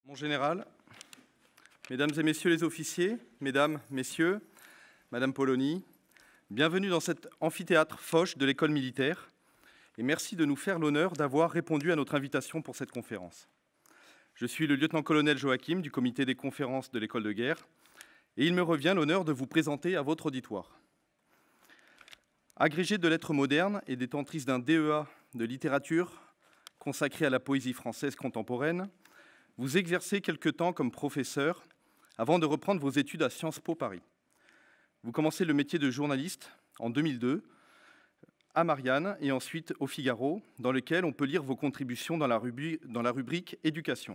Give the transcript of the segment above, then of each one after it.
Mon général, mesdames et messieurs les officiers, mesdames, messieurs, madame Polony, bienvenue dans cet amphithéâtre Foch de l'école militaire et merci de nous faire l'honneur d'avoir répondu à notre invitation pour cette conférence. Je suis le lieutenant-colonel Joachim du comité des conférences de l'école de guerre et il me revient l'honneur de vous présenter à votre auditoire. Agrégé de lettres modernes et détentrice d'un DEA de littérature consacré à la poésie française contemporaine, vous exercez quelque temps comme professeur avant de reprendre vos études à Sciences Po Paris. Vous commencez le métier de journaliste en 2002 à Marianne et ensuite au Figaro, dans lequel on peut lire vos contributions dans la rubrique éducation.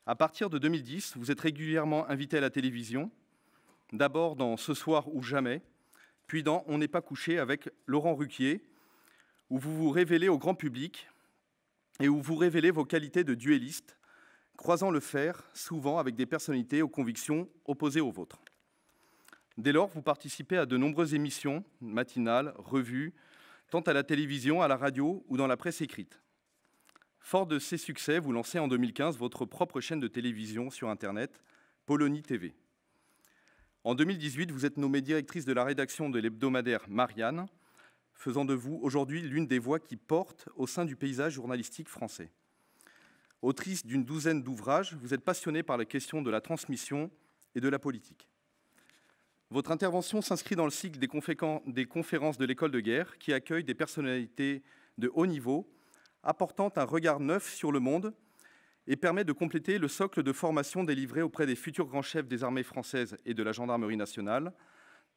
À partir de 2010, vous êtes régulièrement invité à la télévision, d'abord dans Ce soir ou jamais, puis dans On n'est pas couché avec Laurent Ruquier, où vous vous révélez au grand public et où vous révélez vos qualités de duelliste, croisant le fer, souvent avec des personnalités aux convictions opposées aux vôtres. Dès lors, vous participez à de nombreuses émissions, matinales, revues, tant à la télévision, à la radio ou dans la presse écrite. Fort de ces succès, vous lancez en 2015 votre propre chaîne de télévision sur Internet, Polony TV. En 2018, vous êtes nommée directrice de la rédaction de l'hebdomadaire Marianne, faisant de vous aujourd'hui l'une des voix qui portent au sein du paysage journalistique français. Autrice d'une douzaine d'ouvrages, vous êtes passionnée par la question de la transmission et de la politique. Votre intervention s'inscrit dans le cycle des conférences de l'école de guerre qui accueille des personnalités de haut niveau, apportant un regard neuf sur le monde et permet de compléter le socle de formation délivré auprès des futurs grands chefs des armées françaises et de la gendarmerie nationale,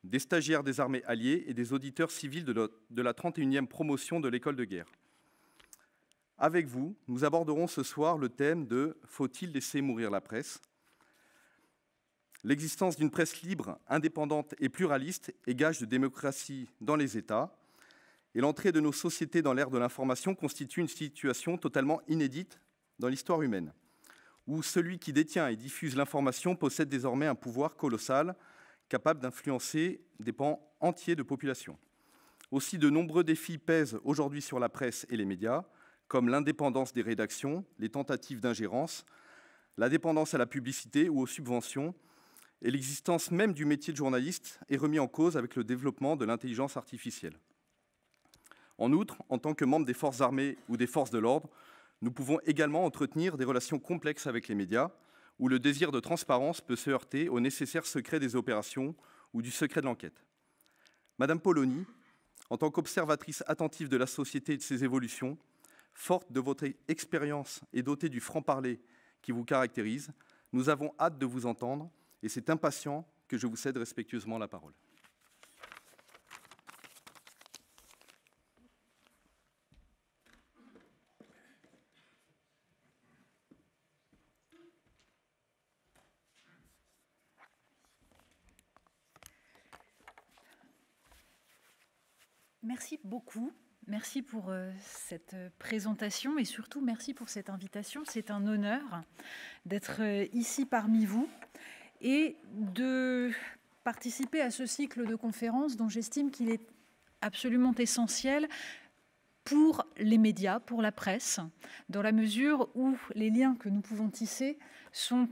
des stagiaires des armées alliées et des auditeurs civils de la 31e promotion de l'école de guerre. Avec vous, nous aborderons ce soir le thème de « Faut-il laisser mourir la presse ?» L'existence d'une presse libre, indépendante et pluraliste est gage de démocratie dans les États, et l'entrée de nos sociétés dans l'ère de l'information constitue une situation totalement inédite dans l'histoire humaine, où celui qui détient et diffuse l'information possède désormais un pouvoir colossal, capable d'influencer des pans entiers de population. Aussi, de nombreux défis pèsent aujourd'hui sur la presse et les médias, comme l'indépendance des rédactions, les tentatives d'ingérence, la dépendance à la publicité ou aux subventions, et l'existence même du métier de journaliste est remis en cause avec le développement de l'intelligence artificielle. En outre, en tant que membre des forces armées ou des forces de l'ordre, nous pouvons également entretenir des relations complexes avec les médias, où le désir de transparence peut se heurter au nécessaire secret des opérations ou du secret de l'enquête. Madame Polony, en tant qu'observatrice attentive de la société et de ses évolutions, forte de votre expérience et dotée du franc-parler qui vous caractérise, nous avons hâte de vous entendre et c'est impatient que je vous cède respectueusement la parole. Merci beaucoup. Merci pour cette présentation et surtout merci pour cette invitation. C'est un honneur d'être ici parmi vous et de participer à ce cycle de conférences dont j'estime qu'il est absolument essentiel pour les médias, pour la presse, dans la mesure où les liens que nous pouvons tisser sont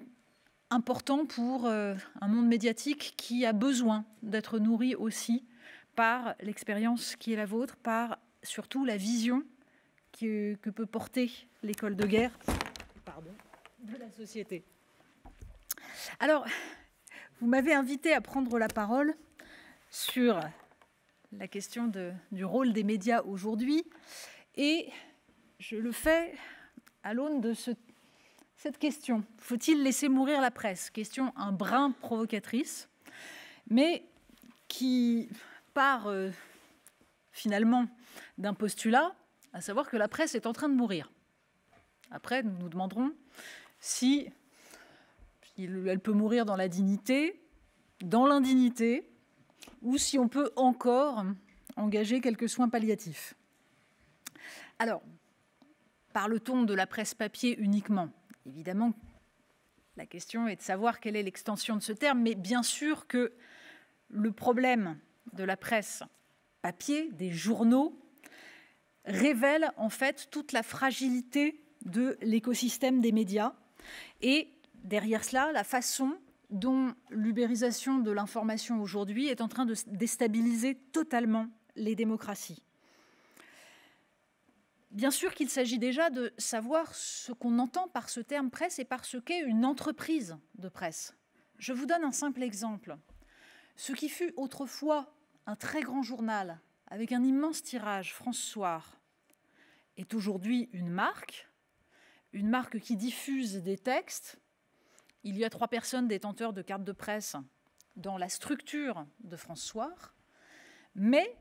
importants pour un monde médiatique qui a besoin d'être nourri aussi par l'expérience qui est la vôtre, par surtout la vision que peut porter l'école de guerre de la société. Alors, vous m'avez invité à prendre la parole sur la question du rôle des médias aujourd'hui et je le fais à l'aune de cette question. Faut-il laisser mourir la presse? Question un brin provocatrice, mais qui part finalement d'un postulat, à savoir que la presse est en train de mourir. Après, nous nous demanderons si elle peut mourir dans la dignité, dans l'indignité, ou si on peut encore engager quelques soins palliatifs. Alors, parle-t-on de la presse papier uniquement? Évidemment, la question est de savoir quelle est l'extension de ce terme, mais bien sûr que le problème de la presse papier, des journaux, révèle en fait toute la fragilité de l'écosystème des médias Et derrière cela, la façon dont l'ubérisation de l'information aujourd'hui est en train de déstabiliser totalement les démocraties. Bien sûr qu'il s'agit déjà de savoir ce qu'on entend par ce terme presse et par ce qu'est une entreprise de presse. Je vous donne un simple exemple. Ce qui fut autrefois un très grand journal avec un immense tirage, France Soir, est aujourd'hui une marque qui diffuse des textes. Il y a 3 personnes détenteurs de cartes de presse dans la structure de France Soir. Mais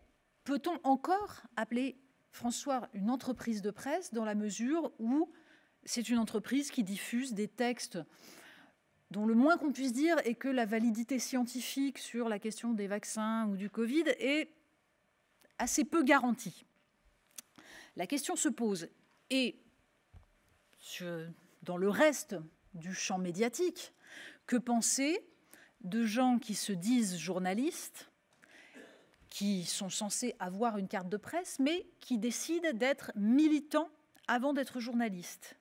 peut-on encore appeler France Soir une entreprise de presse dans la mesure où c'est une entreprise qui diffuse des textes dont le moins qu'on puisse dire est que la validité scientifique sur la question des vaccins ou du Covid est assez peu garantie. La question se pose, et dans le reste du champ médiatique, que penser de gens qui se disent journalistes, qui sont censés avoir une carte de presse, mais qui décident d'être militants avant d'être journalistes,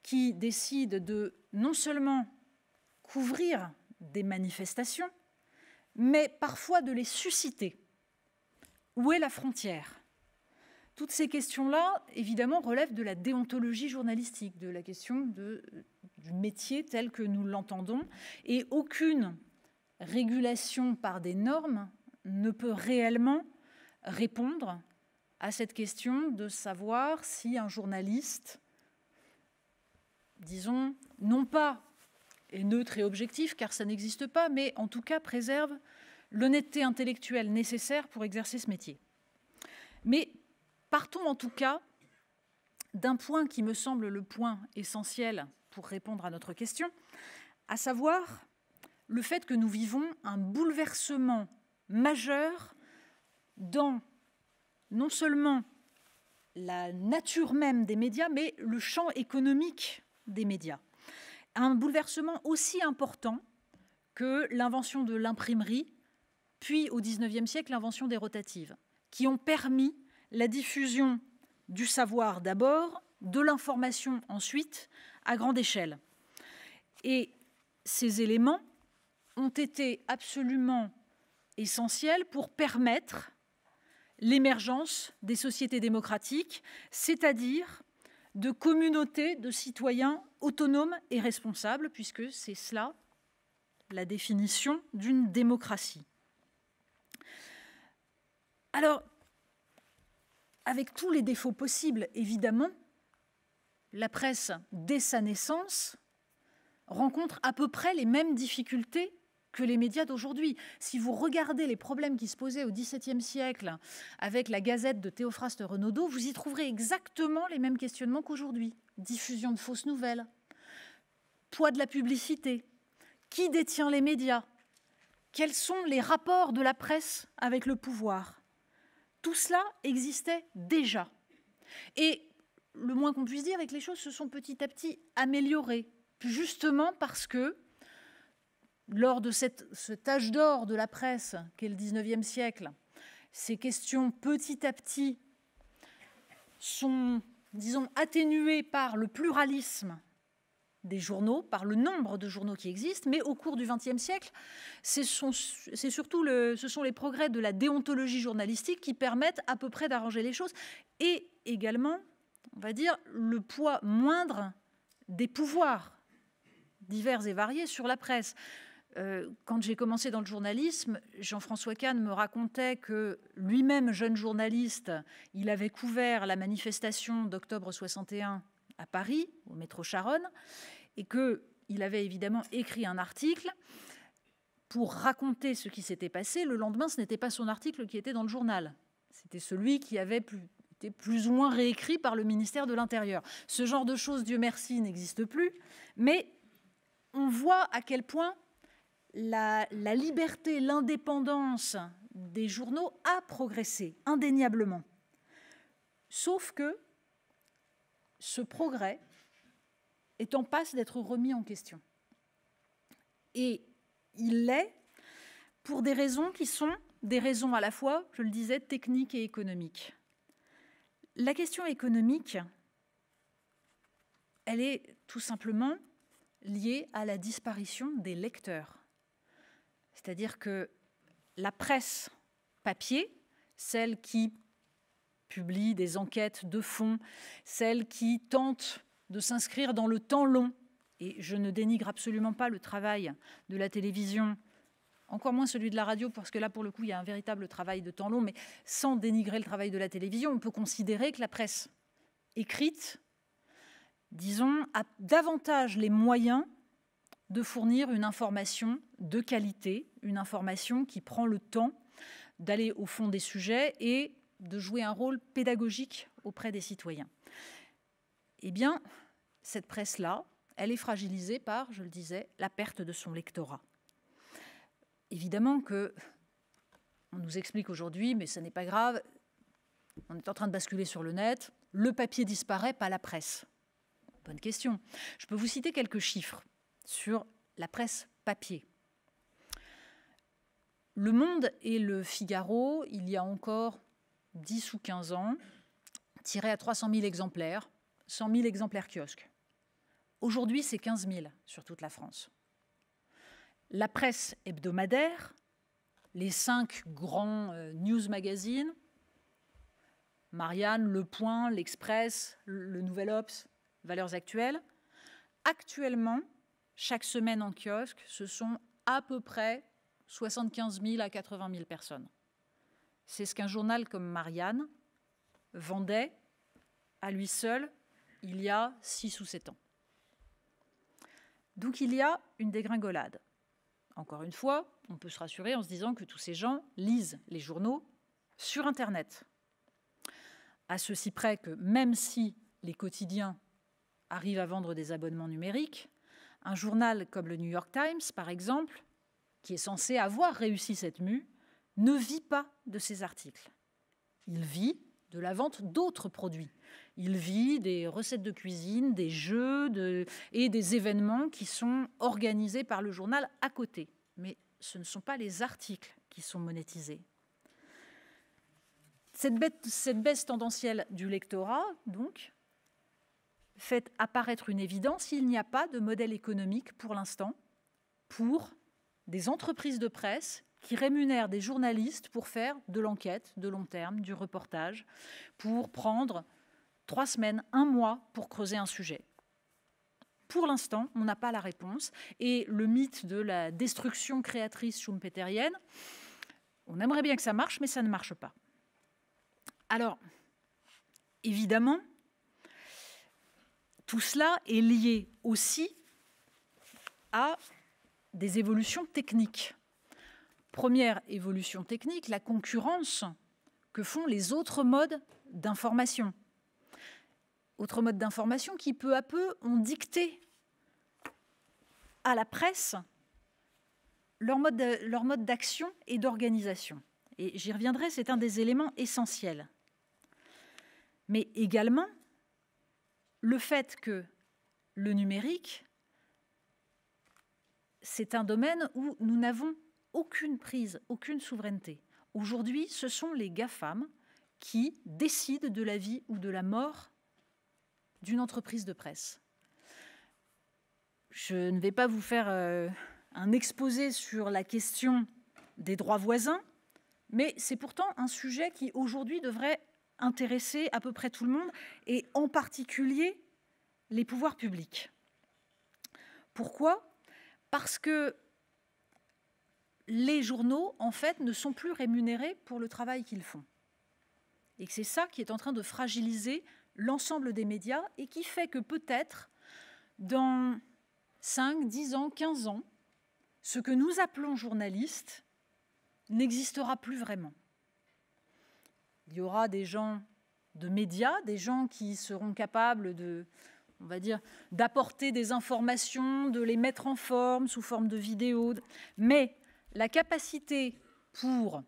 qui décident de non seulement couvrir des manifestations, mais parfois de les susciter. Où est la frontière ? Toutes ces questions-là, évidemment, relèvent de la déontologie journalistique, de la question du métier tel que nous l'entendons, et aucune régulation par des normes ne peut réellement répondre à cette question de savoir si un journaliste, disons, non pas est neutre et objectif, car ça n'existe pas, mais en tout cas préserve l'honnêteté intellectuelle nécessaire pour exercer ce métier. Mais partons en tout cas d'un point qui me semble le point essentiel pour répondre à notre question, à savoir le fait que nous vivons un bouleversement majeur dans non seulement la nature même des médias, mais le champ économique des médias. Un bouleversement aussi important que l'invention de l'imprimerie, puis au XIXe siècle, l'invention des rotatives, qui ont permis la diffusion du savoir d'abord, de l'information ensuite, à grande échelle. Et ces éléments ont été absolument essentiels pour permettre l'émergence des sociétés démocratiques, c'est-à-dire de communautés de citoyens autonomes et responsables, puisque c'est cela la définition d'une démocratie. Alors, avec tous les défauts possibles, évidemment, la presse, dès sa naissance, rencontre à peu près les mêmes difficultés que les médias d'aujourd'hui. Si vous regardez les problèmes qui se posaient au XVIIe siècle avec la Gazette de Théophraste Renaudot, vous y trouverez exactement les mêmes questionnements qu'aujourd'hui. Diffusion de fausses nouvelles, poids de la publicité, qui détient les médias, quels sont les rapports de la presse avec le pouvoir. Tout cela existait déjà. Et le moins qu'on puisse dire est que les choses se sont petit à petit améliorées, justement parce que lors de cet âge d'or de la presse qu'est le XIXe siècle, ces questions petit à petit sont, disons, atténuées par le pluralisme des journaux, par le nombre de journaux qui existent, mais au cours du XXe siècle, ce sont les progrès de la déontologie journalistique qui permettent à peu près d'arranger les choses, et également, on va dire, le poids moindre des pouvoirs divers et variés sur la presse. Quand j'ai commencé dans le journalisme, Jean-François Kahn me racontait que lui-même, jeune journaliste, il avait couvert la manifestation d'octobre 61 à Paris, au métro Charonne, et qu'il avait évidemment écrit un article pour raconter ce qui s'était passé. Le lendemain, ce n'était pas son article qui était dans le journal. C'était celui qui avait été plus ou moins réécrit par le ministère de l'Intérieur. Ce genre de choses, Dieu merci, n'existe plus, mais on voit à quel point la liberté, l'indépendance des journaux a progressé, indéniablement. Sauf que ce progrès est en passe d'être remis en question. Et il l'est pour des raisons qui sont des raisons à la fois, je le disais, techniques et économiques. La question économique, elle est tout simplement liée à la disparition des lecteurs. C'est-à-dire que la presse papier, celle qui publie des enquêtes de fond, celle qui tente de s'inscrire dans le temps long, et je ne dénigre absolument pas le travail de la télévision, encore moins celui de la radio, parce que là, pour le coup, il y a un véritable travail de temps long, mais sans dénigrer le travail de la télévision, on peut considérer que la presse écrite, disons, a davantage les moyens de fournir une information de qualité, une information qui prend le temps d'aller au fond des sujets et de jouer un rôle pédagogique auprès des citoyens. Eh bien, cette presse-là, elle est fragilisée par, je le disais, la perte de son lectorat. Évidemment que, on nous explique aujourd'hui, mais ce n'est pas grave, on est en train de basculer sur le net, le papier disparaît, pas la presse. Bonne question. Je peux vous citer quelques chiffres sur la presse papier. Le Monde et le Figaro, il y a encore 10 ou 15 ans, tiraient à 300 000 exemplaires, 100 000 exemplaires kiosques. Aujourd'hui, c'est 15 000 sur toute la France. La presse hebdomadaire, les 5 grands news magazines, Marianne, Le Point, l'Express, le Nouvel Obs, Valeurs Actuelles, actuellement, chaque semaine en kiosque, ce sont à peu près 75 000 à 80 000 personnes. C'est ce qu'un journal comme Marianne vendait à lui seul il y a 6 ou 7 ans. Donc il y a une dégringolade. Encore une fois, on peut se rassurer en se disant que tous ces gens lisent les journaux sur Internet. À ceci près que même si les quotidiens arrivent à vendre des abonnements numériques, un journal comme le New York Times, par exemple, qui est censé avoir réussi cette mue, ne vit pas de ces articles. Il vit de la vente d'autres produits. Il vit des recettes de cuisine, des jeux et des événements qui sont organisés par le journal à côté. Mais ce ne sont pas les articles qui sont monétisés. Cette baisse tendancielle du lectorat, donc, fait apparaître une évidence. Il n'y a pas de modèle économique pour l'instant pour des entreprises de presse qui rémunèrent des journalistes pour faire de l'enquête de long terme, du reportage, pour prendre 3 semaines, 1 mois pour creuser un sujet. Pour l'instant, on n'a pas la réponse. Et le mythe de la destruction créatrice schumpeterienne, on aimerait bien que ça marche, mais ça ne marche pas. Alors, évidemment, tout cela est lié aussi à des évolutions techniques. Première évolution technique, la concurrence que font les autres modes d'information. Autres modes d'information qui, peu à peu, ont dicté à la presse leur mode d'action et d'organisation. Et j'y reviendrai, c'est un des éléments essentiels. Mais également, le fait que le numérique, c'est un domaine où nous n'avons aucune prise, aucune souveraineté. Aujourd'hui, ce sont les GAFAM qui décident de la vie ou de la mort d'une entreprise de presse. Je ne vais pas vous faire un exposé sur la question des droits voisins, mais c'est pourtant un sujet qui, aujourd'hui, devrait intéresser à peu près tout le monde, et en particulier les pouvoirs publics. Pourquoi ? Parce que les journaux, en fait, ne sont plus rémunérés pour le travail qu'ils font. Et c'est ça qui est en train de fragiliser l'ensemble des médias et qui fait que peut-être, dans 5, 10 ans, 15 ans, ce que nous appelons journalistes n'existera plus vraiment. Il y aura des gens de médias, des gens qui seront capables de, on va dire, d'apporter des informations, de les mettre en forme, sous forme de vidéos. Mais la capacité pour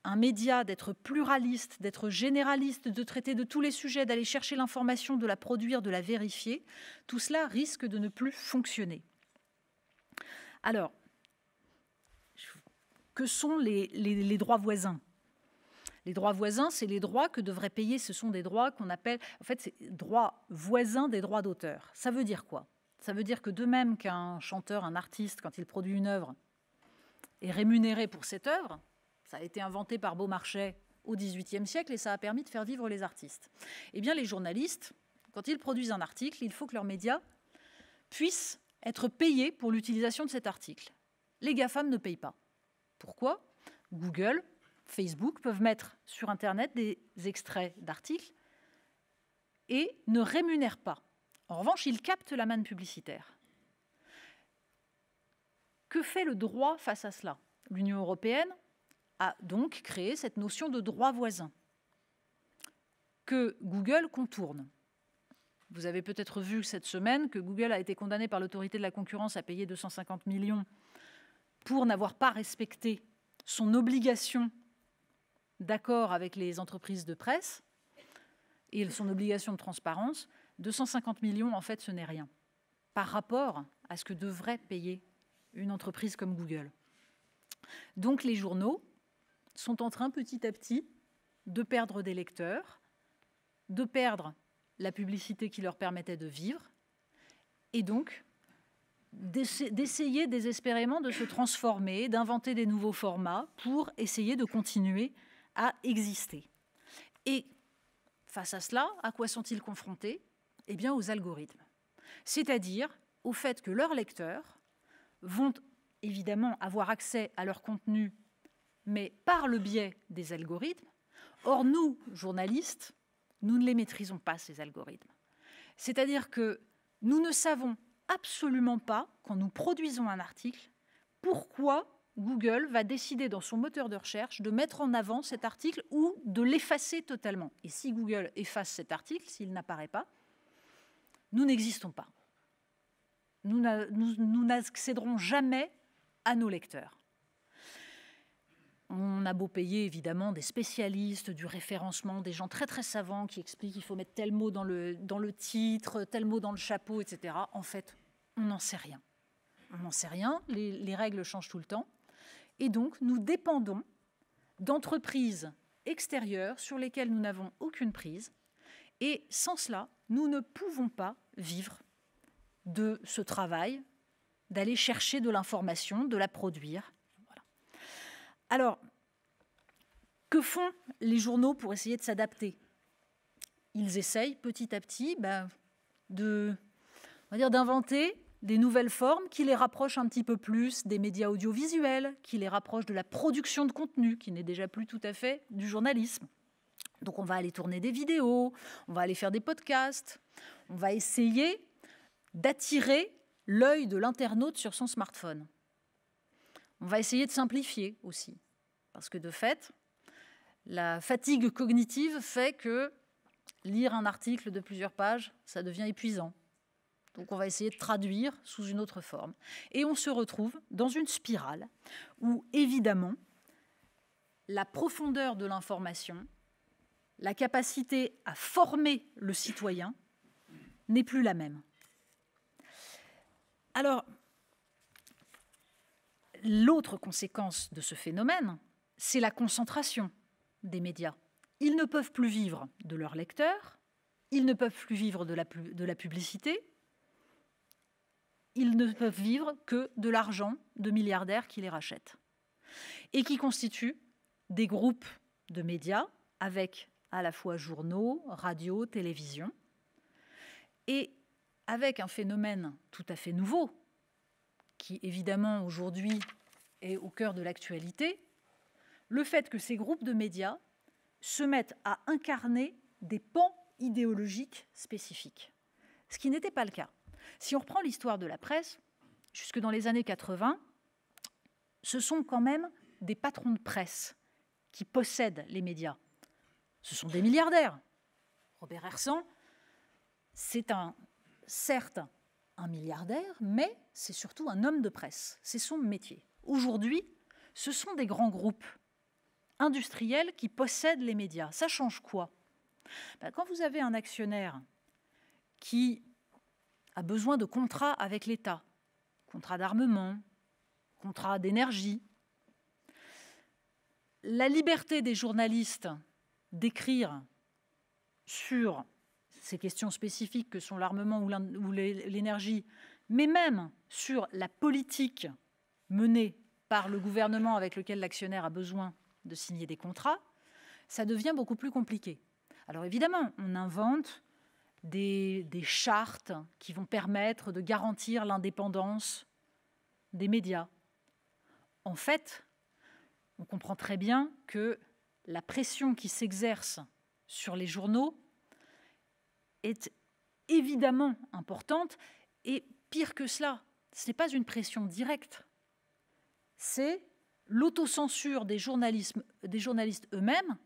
un média d'être pluraliste, d'être généraliste, de traiter de tous les sujets, d'aller chercher l'information, de la produire, de la vérifier, tout cela risque de ne plus fonctionner. Alors, que sont les droits voisins ? Les droits voisins, c'est les droits que devraient payer, ce sont des droits qu'on appelle, en fait, c'est droits voisins des droits d'auteur. Ça veut dire quoi ? Ça veut dire que de même qu'un chanteur, un artiste, quand il produit une œuvre, est rémunéré pour cette œuvre, ça a été inventé par Beaumarchais au XVIIIe siècle et ça a permis de faire vivre les artistes. Eh bien, les journalistes, quand ils produisent un article, il faut que leurs médias puissent être payés pour l'utilisation de cet article. Les GAFAM ne payent pas. Pourquoi ? Google, Facebook peuvent mettre sur Internet des extraits d'articles et ne rémunèrent pas. En revanche, ils captent la manne publicitaire. Que fait le droit face à cela ? L'Union européenne a donc créé cette notion de droit voisin que Google contourne. Vous avez peut-être vu cette semaine que Google a été condamné par l'autorité de la concurrence à payer 250 millions pour n'avoir pas respecté son obligation d'accord avec les entreprises de presse et son obligation de transparence. 250 millions, en fait, ce n'est rien par rapport à ce que devrait payer une entreprise comme Google. Donc les journaux sont en train petit à petit de perdre des lecteurs, de perdre la publicité qui leur permettait de vivre et donc d'essayer désespérément de se transformer, d'inventer des nouveaux formats pour essayer de continuer à exister. Et face à cela, à quoi sont-ils confrontés ? Eh bien, aux algorithmes. C'est-à-dire au fait que leurs lecteurs vont évidemment avoir accès à leur contenu, mais par le biais des algorithmes. Or, nous, journalistes, nous ne les maîtrisons pas, ces algorithmes. C'est-à-dire que nous ne savons absolument pas, quand nous produisons un article, pourquoi Google va décider dans son moteur de recherche de mettre en avant cet article ou de l'effacer totalement. Et si Google efface cet article, s'il n'apparaît pas, nous n'existons pas. Nous n'accéderons jamais à nos lecteurs. On a beau payer évidemment des spécialistes du référencement, des gens très très savants qui expliquent qu'il faut mettre tel mot dans le titre, tel mot dans le chapeau, etc. En fait, on n'en sait rien. On n'en sait rien, les règles changent tout le temps. Et donc, nous dépendons d'entreprises extérieures sur lesquelles nous n'avons aucune prise. Et sans cela, nous ne pouvons pas vivre de ce travail, d'aller chercher de l'information, de la produire. Voilà. Alors, que font les journaux pour essayer de s'adapter ? Ils essayent petit à petit d'inventer des nouvelles formes qui les rapprochent un petit peu plus des médias audiovisuels, qui les rapprochent de la production de contenu, qui n'est déjà plus tout à fait du journalisme. Donc on va aller tourner des vidéos, on va aller faire des podcasts, on va essayer d'attirer l'œil de l'internaute sur son smartphone. On va essayer de simplifier aussi, parce que de fait, la fatigue cognitive fait que lire un article de plusieurs pages, ça devient épuisant. Donc on va essayer de traduire sous une autre forme. Et on se retrouve dans une spirale où, évidemment, la profondeur de l'information, la capacité à former le citoyen n'est plus la même. Alors, l'autre conséquence de ce phénomène, c'est la concentration des médias. Ils ne peuvent plus vivre de leurs lecteurs, ils ne peuvent plus vivre de la publicité, ils ne peuvent vivre que de l'argent de milliardaires qui les rachètent et qui constituent des groupes de médias avec à la fois journaux, radio, télévision, et avec un phénomène tout à fait nouveau, qui évidemment aujourd'hui est au cœur de l'actualité, le fait que ces groupes de médias se mettent à incarner des pans idéologiques spécifiques, ce qui n'était pas le cas. Si on reprend l'histoire de la presse, jusque dans les années 80, ce sont quand même des patrons de presse qui possèdent les médias. Ce sont des milliardaires. Robert Hersan, c'est certes un milliardaire, mais c'est surtout un homme de presse. C'est son métier. Aujourd'hui, ce sont des grands groupes industriels qui possèdent les médias. Ça change quoi ? Quand vous avez un actionnaire qui a besoin de contrats avec l'État, contrats d'armement, contrats d'énergie, la liberté des journalistes d'écrire sur ces questions spécifiques que sont l'armement ou l'énergie, mais même sur la politique menée par le gouvernement avec lequel l'actionnaire a besoin de signer des contrats, ça devient beaucoup plus compliqué. Alors évidemment, on invente des chartes qui vont permettre de garantir l'indépendance des médias. En fait, on comprend très bien que la pression qui s'exerce sur les journaux est évidemment importante, et pire que cela, ce n'est pas une pression directe, c'est l'autocensure des journalistes eux-mêmes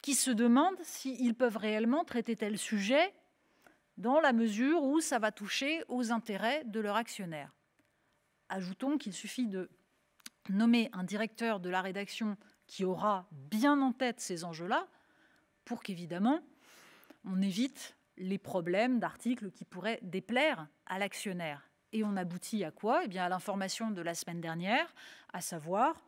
qui se demandent s'ils peuvent réellement traiter tel sujet dans la mesure où ça va toucher aux intérêts de leur actionnaire. Ajoutons qu'il suffit de nommer un directeur de la rédaction qui aura bien en tête ces enjeux-là pour qu'évidemment on évite les problèmes d'articles qui pourraient déplaire à l'actionnaire. Et on aboutit à quoi? Eh bien, à l'information de la semaine dernière, à savoir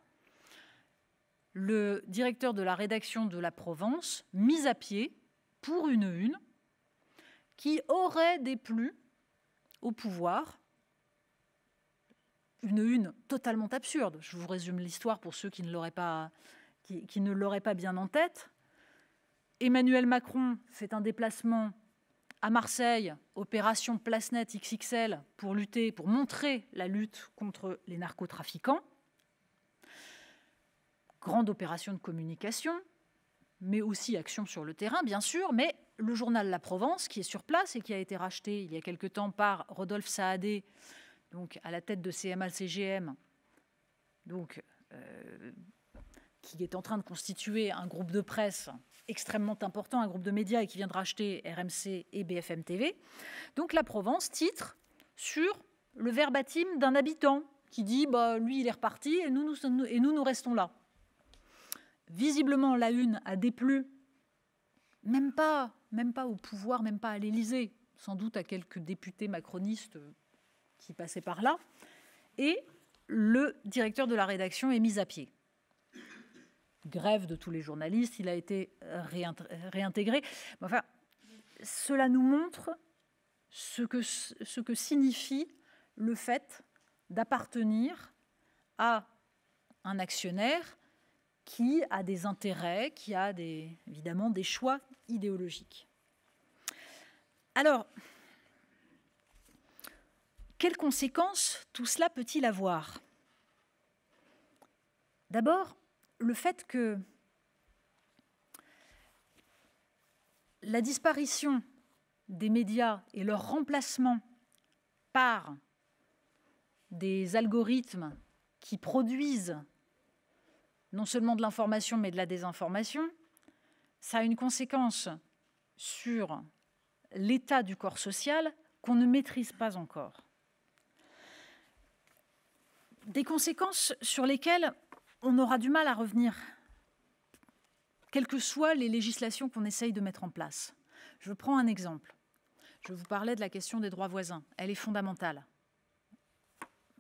le directeur de la rédaction de La Provence mis à pied pour une une qui aurait déplu au pouvoir. Une une totalement absurde. Je vous résume l'histoire pour ceux qui ne l'auraient pas bien en tête. Emmanuel Macron fait un déplacement à Marseille, opération Place Net XXL, pour montrer la lutte contre les narcotrafiquants. Grande opération de communication, mais aussi action sur le terrain, bien sûr. Mais le journal La Provence, qui est sur place et qui a été racheté il y a quelque temps par Rodolphe Saadé, donc à la tête de CMA-CGM, qui est en train de constituer un groupe de presse extrêmement important, un groupe de médias, et qui vient de racheter RMC et BFM TV. Donc La Provence titre sur le verbatim d'un habitant qui dit lui il est reparti et nous restons là. Visiblement la une a déplu, même pas au pouvoir, même pas à l'Élysée, sans doute à quelques députés macronistes qui passaient par là, et le directeur de la rédaction est mis à pied. Grève de tous les journalistes, il a été réintégré. Enfin, cela nous montre ce que signifie le fait d'appartenir à un actionnaire qui a des intérêts, qui a évidemment des choix idéologiques. Alors, quelles conséquences tout cela peut-il avoir? D'abord, le fait que la disparition des médias et leur remplacement par des algorithmes qui produisent non seulement de l'information mais de la désinformation, ça a une conséquence sur l'état du corps social qu'on ne maîtrise pas encore. Des conséquences sur lesquelles on aura du mal à revenir, quelles que soient les législations qu'on essaye de mettre en place. Je prends un exemple. Je vous parlais de la question des droits voisins. Elle est fondamentale.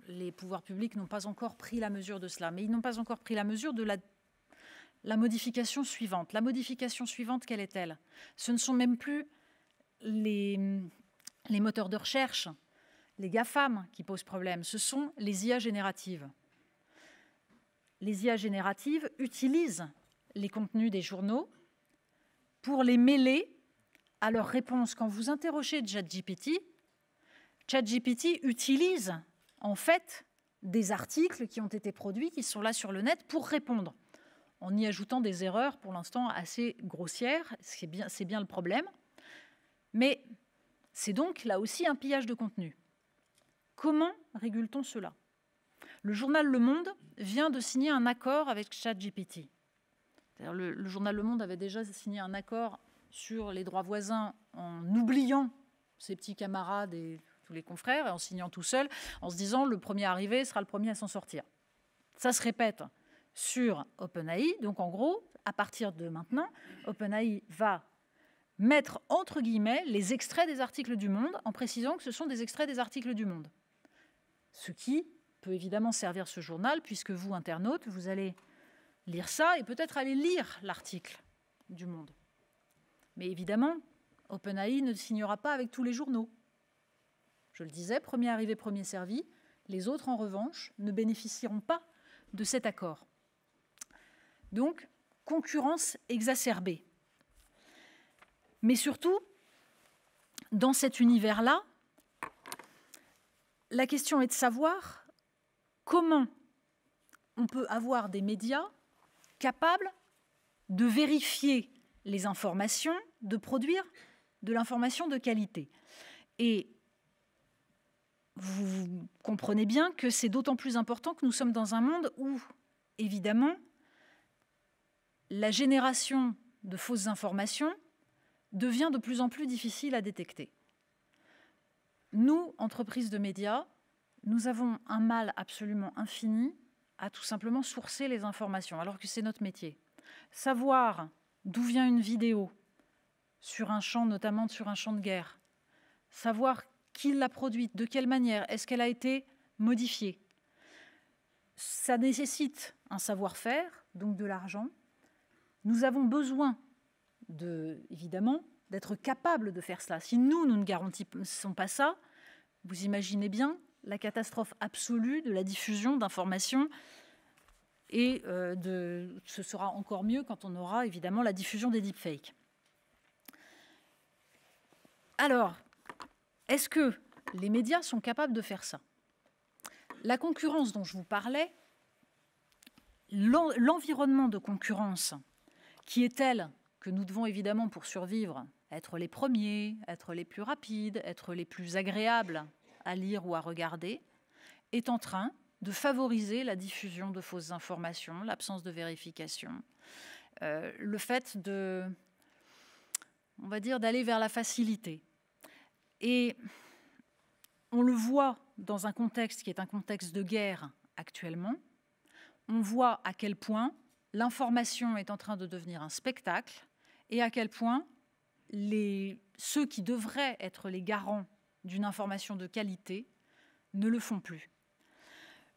Les pouvoirs publics n'ont pas encore pris la mesure de cela, mais ils n'ont pas encore pris la mesure de la modification suivante. La modification suivante, quelle est-elle? Ce ne sont même plus les moteurs de recherche, les GAFAM qui posent problème, ce sont les IA génératives. Les IA génératives utilisent les contenus des journaux pour les mêler à leurs réponses. Quand vous interrogez ChatGPT, ChatGPT utilise en fait des articles qui ont été produits, qui sont là sur le net, pour répondre, en y ajoutant des erreurs pour l'instant assez grossières. C'est bien le problème. Mais c'est donc là aussi un pillage de contenu. Comment régule-t-on cela? Le journal Le Monde vient de signer un accord avec ChatGPT. Le journal Le Monde avait déjà signé un accord sur les droits voisins en oubliant ses petits camarades et tous les confrères, et en signant tout seul, en se disant le premier arrivé sera le premier à s'en sortir. Ça se répète sur OpenAI. Donc en gros, à partir de maintenant, OpenAI va mettre entre guillemets les extraits des articles du Monde en précisant que ce sont des extraits des articles du Monde. Ce qui peut évidemment servir ce journal, puisque vous, internautes, vous allez lire ça et peut-être aller lire l'article du Monde. Mais évidemment, OpenAI ne signera pas avec tous les journaux. Je le disais, premier arrivé, premier servi. Les autres, en revanche, ne bénéficieront pas de cet accord. Donc, concurrence exacerbée. Mais surtout, dans cet univers-là, la question est de savoir comment on peut avoir des médias capables de vérifier les informations, de produire de l'information de qualité. Et vous comprenez bien que c'est d'autant plus important que nous sommes dans un monde où, évidemment, la génération de fausses informations devient de plus en plus difficile à détecter. Nous, entreprises de médias, nous avons un mal absolument infini à tout simplement sourcer les informations, alors que c'est notre métier. Savoir d'où vient une vidéo sur un champ, notamment sur un champ de guerre, savoir qui l'a produite, de quelle manière, est-ce qu'elle a été modifiée. Ça nécessite un savoir-faire, donc de l'argent. Nous avons besoin, évidemment, d'être capables de faire cela. Si nous ne garantissons pas ça, vous imaginez bien la catastrophe absolue de la diffusion d'informations. Et ce sera encore mieux quand on aura évidemment la diffusion des deepfakes. Alors, est-ce que les médias sont capables de faire ça? La concurrence dont je vous parlais, l'environnement de concurrence qui est tel que nous devons évidemment pour survivre être les premiers, être les plus rapides, être les plus agréables à lire ou à regarder, est en train de favoriser la diffusion de fausses informations, l'absence de vérification, le fait on va dire, d'aller vers la facilité. Et on le voit dans un contexte qui est un contexte de guerre actuellement. On voit à quel point l'information est en train de devenir un spectacle et à quel point ceux qui devraient être les garants d'une information de qualité ne le font plus.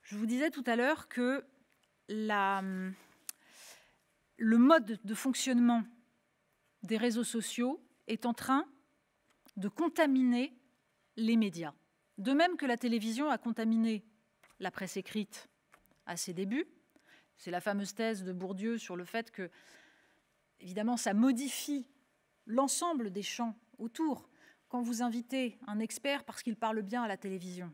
Je vous disais tout à l'heure que le mode de fonctionnement des réseaux sociaux est en train de contaminer les médias. De même que la télévision a contaminé la presse écrite à ses débuts. C'est la fameuse thèse de Bourdieu sur le fait que, évidemment, ça modifie l'ensemble des champs autour. Quand vous invitez un expert parce qu'il parle bien à la télévision,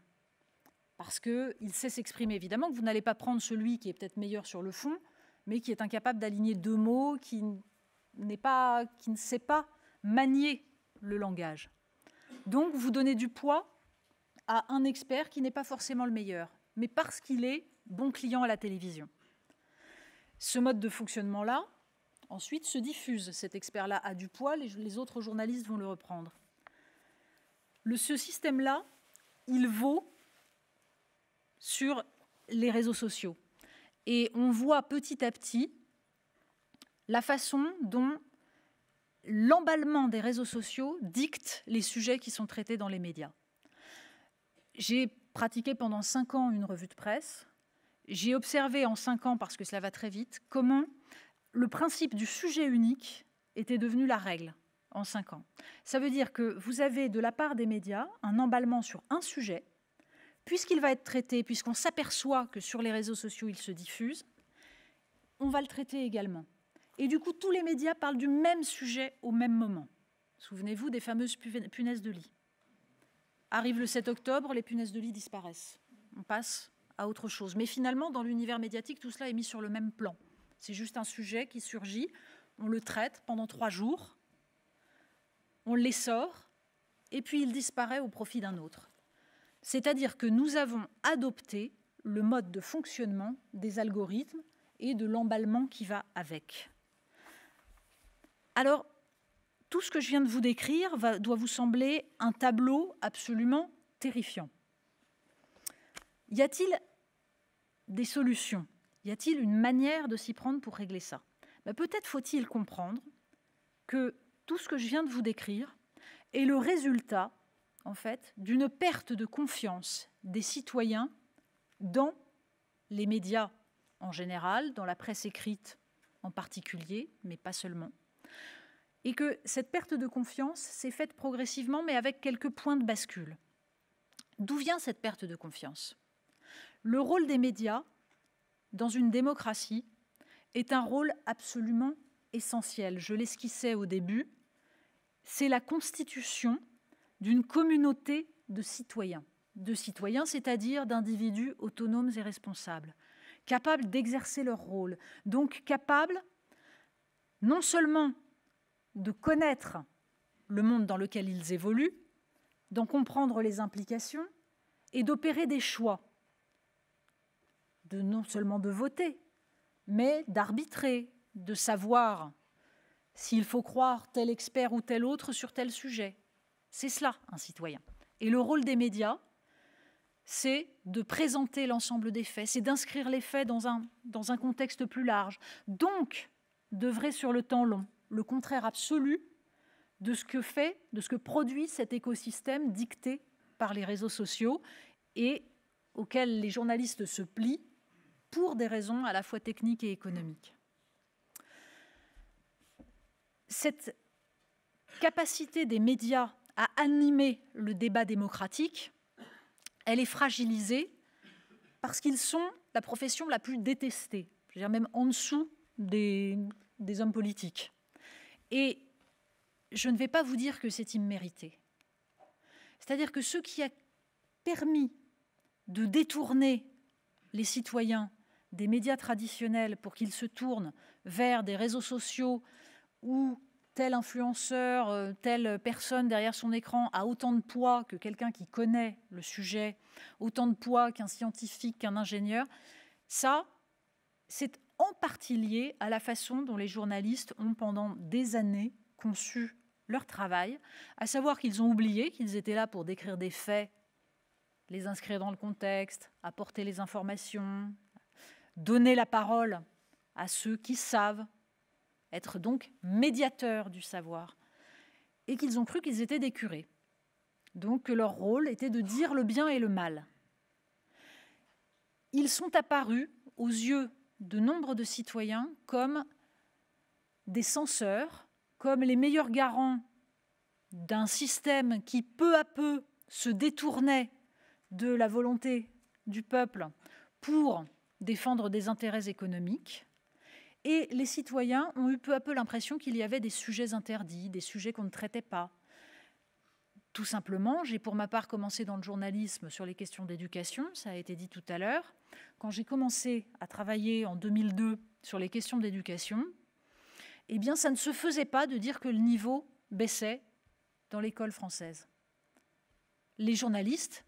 parce qu'il sait s'exprimer, évidemment que vous n'allez pas prendre celui qui est peut-être meilleur sur le fond, mais qui est incapable d'aligner deux mots, qui ne sait pas manier le langage. Donc, vous donnez du poids à un expert qui n'est pas forcément le meilleur, mais parce qu'il est bon client à la télévision. Ce mode de fonctionnement-là, ensuite, se diffuse. Cet expert-là a du poids, les autres journalistes vont le reprendre. Ce système-là, il vaut sur les réseaux sociaux. Et on voit petit à petit la façon dont l'emballement des réseaux sociaux dicte les sujets qui sont traités dans les médias. J'ai pratiqué pendant 5 ans une revue de presse. J'ai observé en 5 ans, parce que cela va très vite, comment le principe du sujet unique était devenu la règle en 5 ans. Ça veut dire que vous avez de la part des médias un emballement sur un sujet, puisqu'il va être traité, puisqu'on s'aperçoit que sur les réseaux sociaux il se diffuse, on va le traiter également. Et du coup, tous les médias parlent du même sujet au même moment. Souvenez-vous des fameuses punaises de lit. Arrive le 7 octobre, les punaises de lit disparaissent. On passe à autre chose. Mais finalement, dans l'univers médiatique, tout cela est mis sur le même plan. C'est juste un sujet qui surgit, on le traite pendant 3 jours, on l'essore, et puis il disparaît au profit d'un autre. C'est-à-dire que nous avons adopté le mode de fonctionnement des algorithmes et de l'emballement qui va avec. Alors, tout ce que je viens de vous décrire doit vous sembler un tableau absolument terrifiant. Y a-t-il des solutions? Y a-t-il une manière de s'y prendre pour régler ça? Peut-être faut-il comprendre que tout ce que je viens de vous décrire est le résultat, en fait, d'une perte de confiance des citoyens dans les médias en général, dans la presse écrite en particulier, mais pas seulement, et que cette perte de confiance s'est faite progressivement, mais avec quelques points de bascule. D'où vient cette perte de confiance? Le rôle des médias dans une démocratie est un rôle absolument essentiel. Je l'esquissais au début. C'est la constitution d'une communauté de citoyens, c'est-à-dire d'individus autonomes et responsables, capables d'exercer leur rôle, donc capables non seulement de connaître le monde dans lequel ils évoluent, d'en comprendre les implications et d'opérer des choix, non seulement de voter, mais d'arbitrer, de savoir s'il faut croire tel expert ou tel autre sur tel sujet. C'est cela, un citoyen. Et le rôle des médias, c'est de présenter l'ensemble des faits, c'est d'inscrire les faits dans un contexte plus large, donc d'œuvrer sur le temps long, le contraire absolu de ce que produit cet écosystème dicté par les réseaux sociaux et auquel les journalistes se plient pour des raisons à la fois techniques et économiques. Cette capacité des médias à animer le débat démocratique, elle est fragilisée parce qu'ils sont la profession la plus détestée, je veux dire même en dessous des hommes politiques. Et je ne vais pas vous dire que c'est immérité. C'est-à-dire que ce qui a permis de détourner les citoyens des médias traditionnels pour qu'ils se tournent vers des réseaux sociaux où tel influenceur, telle personne derrière son écran a autant de poids que quelqu'un qui connaît le sujet, autant de poids qu'un scientifique, qu'un ingénieur, ça, c'est en partie lié à la façon dont les journalistes ont pendant des années conçu leur travail, à savoir qu'ils ont oublié qu'ils étaient là pour décrire des faits, les inscrire dans le contexte, apporter les informations, donner la parole à ceux qui savent, être donc médiateurs du savoir, et qu'ils ont cru qu'ils étaient des curés, donc que leur rôle était de dire le bien et le mal. Ils sont apparus aux yeux de nombre de citoyens comme des censeurs, comme les meilleurs garants d'un système qui peu à peu se détournait de la volonté du peuple pour défendre des intérêts économiques. Et les citoyens ont eu peu à peu l'impression qu'il y avait des sujets interdits, des sujets qu'on ne traitait pas. Tout simplement, j'ai pour ma part commencé dans le journalisme sur les questions d'éducation, ça a été dit tout à l'heure. Quand j'ai commencé à travailler en 2002 sur les questions d'éducation, eh bien, ça ne se faisait pas de dire que le niveau baissait dans l'école française. Les journalistes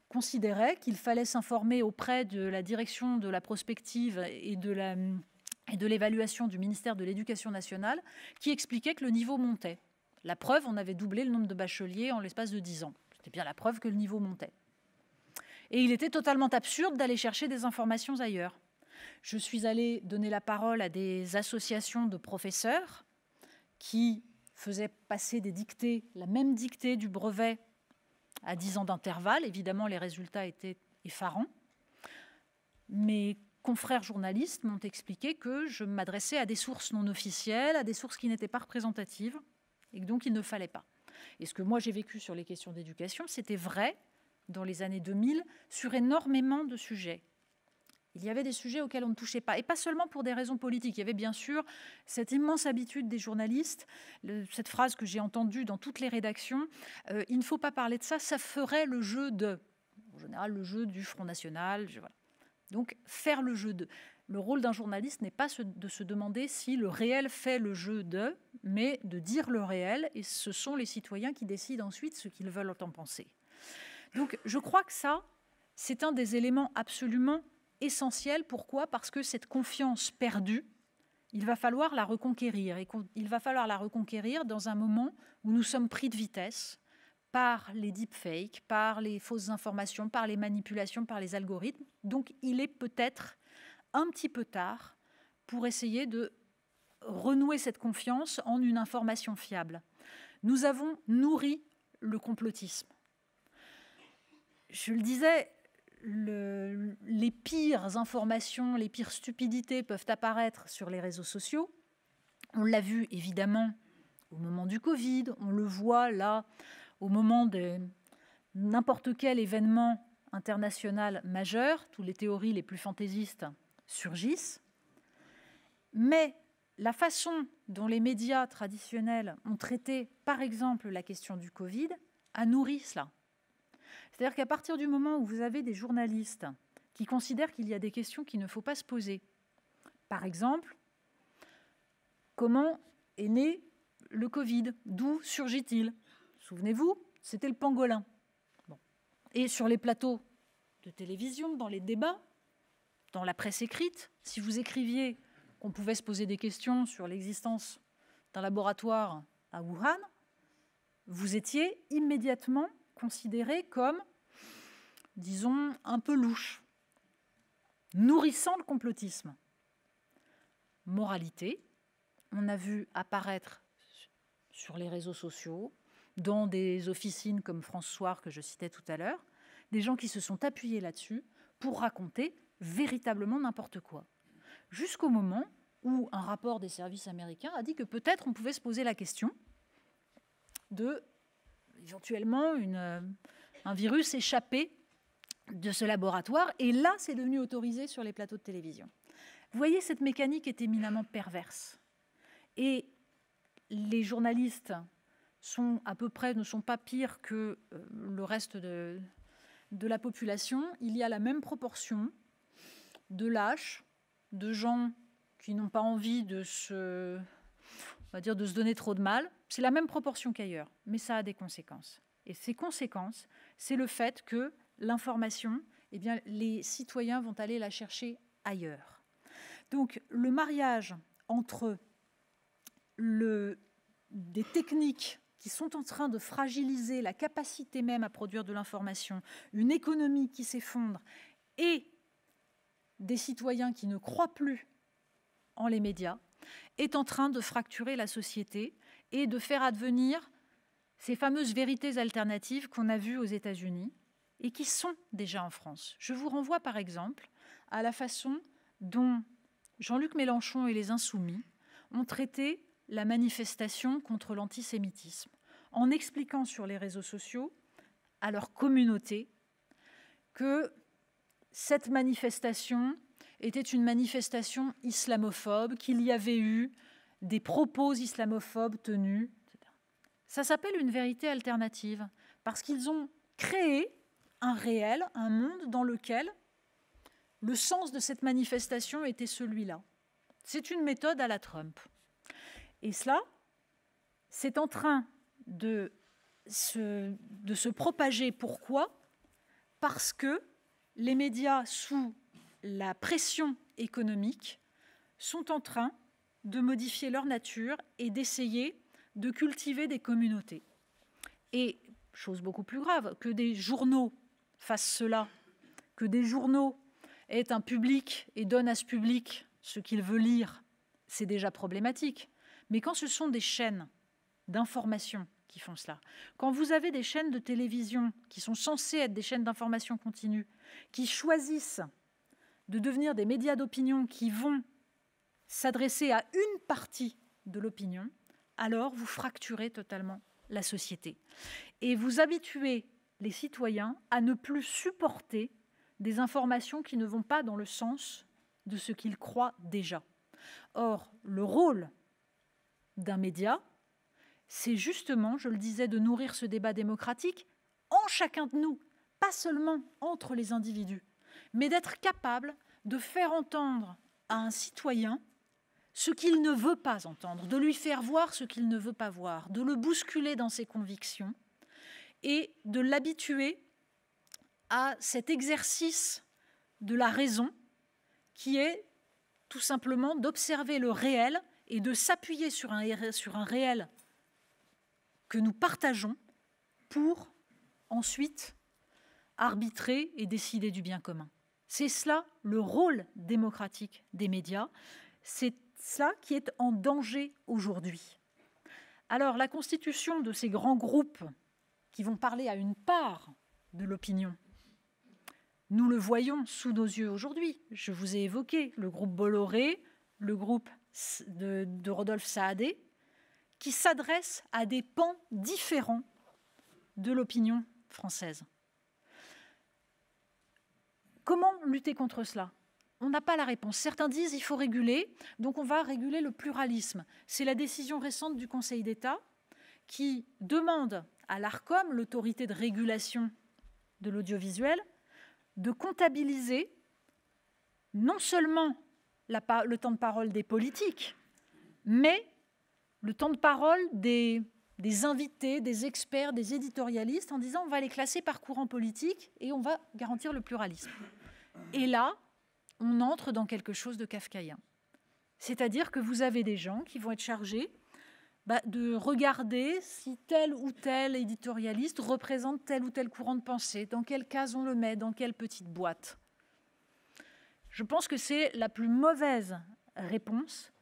considéraient qu'il fallait s'informer auprès de la direction de la prospective et de l'évaluation du ministère de l'Éducation nationale, qui expliquait que le niveau montait. La preuve, on avait doublé le nombre de bacheliers en l'espace de 10 ans. C'était bien la preuve que le niveau montait. Et il était totalement absurde d'aller chercher des informations ailleurs. Je suis allée donner la parole à des associations de professeurs qui faisaient passer des dictées, la même dictée du brevet à 10 ans d'intervalle. Évidemment, les résultats étaient effarants. Mes confrères journalistes m'ont expliqué que je m'adressais à des sources non officielles, à des sources qui n'étaient pas représentatives, et que donc il ne fallait pas. Et ce que moi j'ai vécu sur les questions d'éducation, c'était vrai dans les années 2000 sur énormément de sujets. Il y avait des sujets auxquels on ne touchait pas, et pas seulement pour des raisons politiques. Il y avait bien sûr cette immense habitude des journalistes, cette phrase que j'ai entendue dans toutes les rédactions, il ne faut pas parler de ça, ça ferait le jeu de, en général le jeu du Front National, voilà. Donc faire le jeu de. Le rôle d'un journaliste n'est pas de se demander si le réel fait le jeu de, mais de dire le réel, et ce sont les citoyens qui décident ensuite ce qu'ils veulent en penser. Donc je crois que ça, c'est un des éléments absolument essentiels. Pourquoi ? Parce que cette confiance perdue, il va falloir la reconquérir. Et il va falloir la reconquérir dans un moment où nous sommes pris de vitesse par les deepfakes, par les fausses informations, par les manipulations, par les algorithmes. Donc il est peut-être un petit peu tard pour essayer de renouer cette confiance en une information fiable. Nous avons nourri le complotisme. Je le disais, les pires informations, les pires stupidités peuvent apparaître sur les réseaux sociaux. On l'a vu évidemment au moment du Covid, on le voit là, au moment de n'importe quel événement international majeur, toutes les théories les plus fantaisistes surgissent. Mais la façon dont les médias traditionnels ont traité, par exemple, la question du Covid, a nourri cela. C'est-à-dire qu'à partir du moment où vous avez des journalistes qui considèrent qu'il y a des questions qu'il ne faut pas se poser, par exemple, comment est né le Covid? D'où surgit-il? Souvenez-vous, c'était le pangolin. Bon. Et sur les plateaux de télévision, dans les débats, dans la presse écrite, si vous écriviez qu'on pouvait se poser des questions sur l'existence d'un laboratoire à Wuhan, vous étiez immédiatement considéré comme, disons, un peu louche, nourrissant le complotisme. Moralité, on a vu apparaître sur les réseaux sociaux, dans des officines comme France Soir que je citais tout à l'heure, des gens qui se sont appuyés là-dessus pour raconter véritablement n'importe quoi. Jusqu'au moment où un rapport des services américains a dit que peut-être on pouvait se poser la question de, éventuellement, un virus échappé de ce laboratoire. Et là, c'est devenu autorisé sur les plateaux de télévision. Vous voyez, cette mécanique est éminemment perverse. Et les journalistes sont à peu près, ne sont pas pires que le reste de la population. Il y a la même proportion de lâches, de gens qui n'ont pas envie de se donner trop de mal. C'est la même proportion qu'ailleurs, mais ça a des conséquences. Et ces conséquences, c'est le fait que l'information, eh bien, les citoyens vont aller la chercher ailleurs. Donc, le mariage entre des techniques qui sont en train de fragiliser la capacité même à produire de l'information, une économie qui s'effondre et des citoyens qui ne croient plus en les médias, est en train de fracturer la société et de faire advenir ces fameuses vérités alternatives qu'on a vues aux États-Unis et qui sont déjà en France. Je vous renvoie par exemple à la façon dont Jean-Luc Mélenchon et les Insoumis ont traité la manifestation contre l'antisémitisme, en expliquant sur les réseaux sociaux à leur communauté que cette manifestation était une manifestation islamophobe, qu'il y avait eu des propos islamophobes tenus, etc. Ça s'appelle une vérité alternative, parce qu'ils ont créé un réel, un monde dans lequel le sens de cette manifestation était celui-là. C'est une méthode à la Trump. Et cela, c'est en train de se propager. Pourquoi? Parce que les médias, sous la pression économique, sont en train de modifier leur nature et d'essayer de cultiver des communautés. Et, chose beaucoup plus grave, que des journaux fassent cela, que des journaux aient un public et donnent à ce public ce qu'il veut lire, c'est déjà problématique. Mais quand ce sont des chaînes d'information qui font cela, quand vous avez des chaînes de télévision qui sont censées être des chaînes d'information continue, qui choisissent de devenir des médias d'opinion qui vont s'adresser à une partie de l'opinion, alors vous fracturez totalement la société. Et vous habituez les citoyens à ne plus supporter des informations qui ne vont pas dans le sens de ce qu'ils croient déjà. Or, le rôle d'un média, c'est justement, je le disais, de nourrir ce débat démocratique en chacun de nous, pas seulement entre les individus, mais d'être capable de faire entendre à un citoyen ce qu'il ne veut pas entendre, de lui faire voir ce qu'il ne veut pas voir, de le bousculer dans ses convictions et de l'habituer à cet exercice de la raison qui est tout simplement d'observer le réel et de s'appuyer sur un réel que nous partageons pour ensuite arbitrer et décider du bien commun. C'est cela le rôle démocratique des médias, c'est cela qui est en danger aujourd'hui. Alors la constitution de ces grands groupes qui vont parler à une part de l'opinion, nous le voyons sous nos yeux aujourd'hui. Je vous ai évoqué le groupe Bolloré, le groupe de Rodolphe Saadé, qui s'adresse à des pans différents de l'opinion française. Comment lutter contre cela? On n'a pas la réponse. Certains disent qu'il faut réguler, donc on va réguler le pluralisme. C'est la décision récente du Conseil d'État qui demande à l'Arcom, l'autorité de régulation de l'audiovisuel, de comptabiliser non seulement le temps de parole des politiques, mais le temps de parole des invités, des experts, des éditorialistes, en disant on va les classer par courant politique et on va garantir le pluralisme. Et là, on entre dans quelque chose de kafkaïen. C'est-à-dire que vous avez des gens qui vont être chargés de regarder si tel ou tel éditorialiste représente tel ou tel courant de pensée, dans quelle case on le met, dans quelle petite boîte. Je pense que c'est la plus mauvaise réponse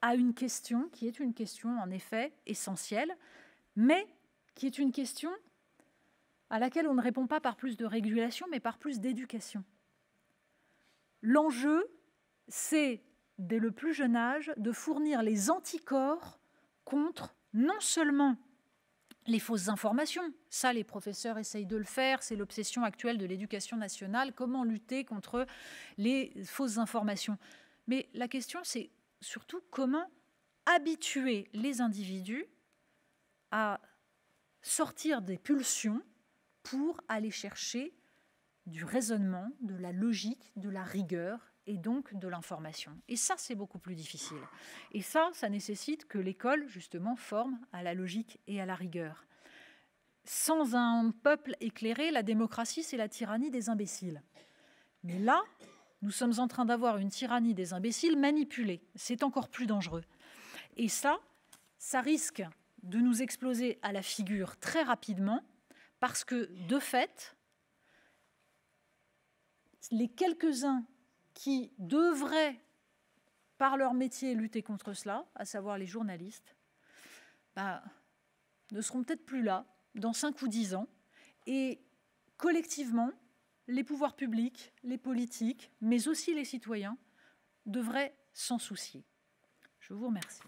à une question qui est une question en effet essentielle, mais qui est une question à laquelle on ne répond pas par plus de régulation, mais par plus d'éducation. L'enjeu, c'est, dès le plus jeune âge, de fournir les anticorps contre non seulement les fausses informations, ça les professeurs essayent de le faire, c'est l'obsession actuelle de l'éducation nationale, comment lutter contre les fausses informations. Mais la question, c'est surtout comment habituer les individus à sortir des pulsions pour aller chercher du raisonnement, de la logique, de la rigueur et donc de l'information. Et ça, c'est beaucoup plus difficile. Et ça nécessite que l'école, justement, forme à la logique et à la rigueur. Sans un peuple éclairé, la démocratie, c'est la tyrannie des imbéciles. Mais là, nous sommes en train d'avoir une tyrannie des imbéciles manipulée. C'est encore plus dangereux. Et ça risque de nous exploser à la figure très rapidement parce que, de fait, les quelques-uns qui devraient, par leur métier, lutter contre cela, à savoir les journalistes, ne seront peut-être plus là dans 5 ou 10 ans. Et collectivement, les pouvoirs publics, les politiques, mais aussi les citoyens, devraient s'en soucier. Je vous remercie.